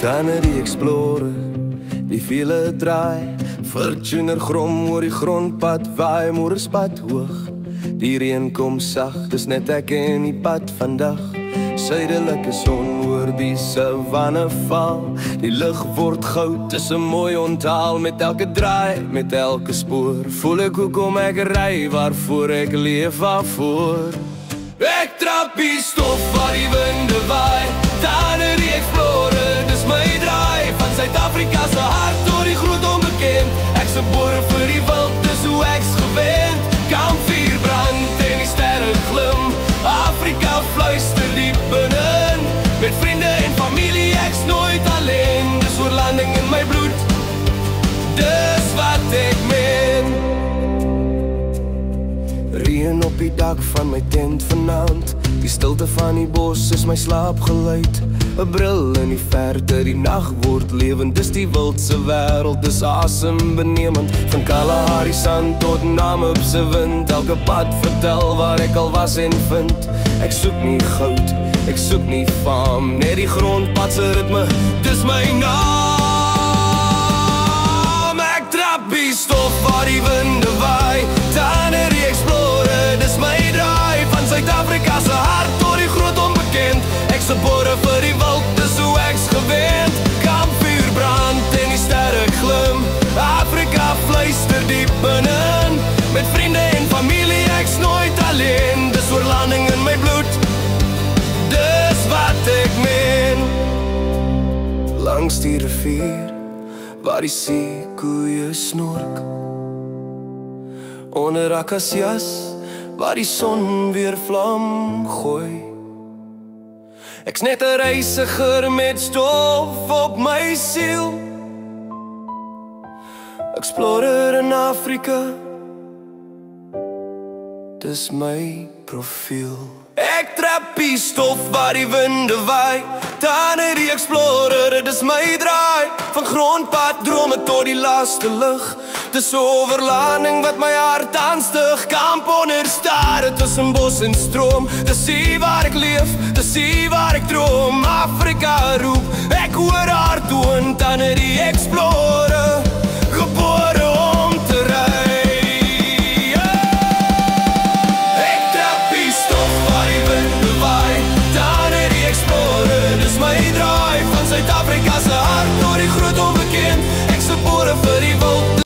Dan die Explorer, die vele draai, Fortuner grom oor die grondpad waai, moerspad hoog. Die reën kom sag, dis net ek en die pad vandag. Suidelike son oor die savanne val, die lug word goud, dis 'n mooi onthaal. Met elke draai, met elke spoor, voel ek hoekom ek ry, waarvoor ek leef, waarvoor. Ek trap die stof waar die winde waai, dan die Explorer, dis my draai. Van Suid-Afrika se hart tot die groot onbekend, ek's gebore vir die wild, dis hoe ek's gewend. Kampvuur brand en die sterre glim, Afrika fluister diep binne-in. Met vriende en familie, ek's nooit alleen, dis oorlanding in my bloed, dis wat ek meen. Reën op die dak van my tent vanaand, die stilte van die bos is my slaapgeluid. 'n bril in die verte, die nag word lewend, dis die wildse wêreld, dis asembenemend. Van Kalahari sand tot Namib se wind, elke pad vertel waar ek al was en vind. Ek soek nie goud, ek soek nie faam, net die grondpad se ritme, dis my naam. Ek trap die stof waar die winde waai, dan die Explorer, dis my draai. Van Suid-Afrika se hart tot die groot onbekend, ek's gebore vir die wild, dis hoe ek's gewend. Kampvuur brand en die sterre glim, Afrika fluister diep binne-in. Met vriende en familie, ek's nooit alleen, dis oorlanding in my bloed, dis wat ek meen. Langs die rivier, waar die seekoeie snork, onder akasias, waar die son weer vlam gooi. Ek's net 'n reisiger met stof op my siel, Explorer in Afrika, dis my profiel. Ek trap die stof waar die winde waai, dan die Explorer, dis my draai. Van grondpad drome tot die laaste lig, dis oorlanding wat my hart aanstig. Kamp onder stare tussen bos en stroom, dis hier waar ek leef, dis hier waar ek droom. Afrika roep, ek hoor haar toon, dan die Explorer.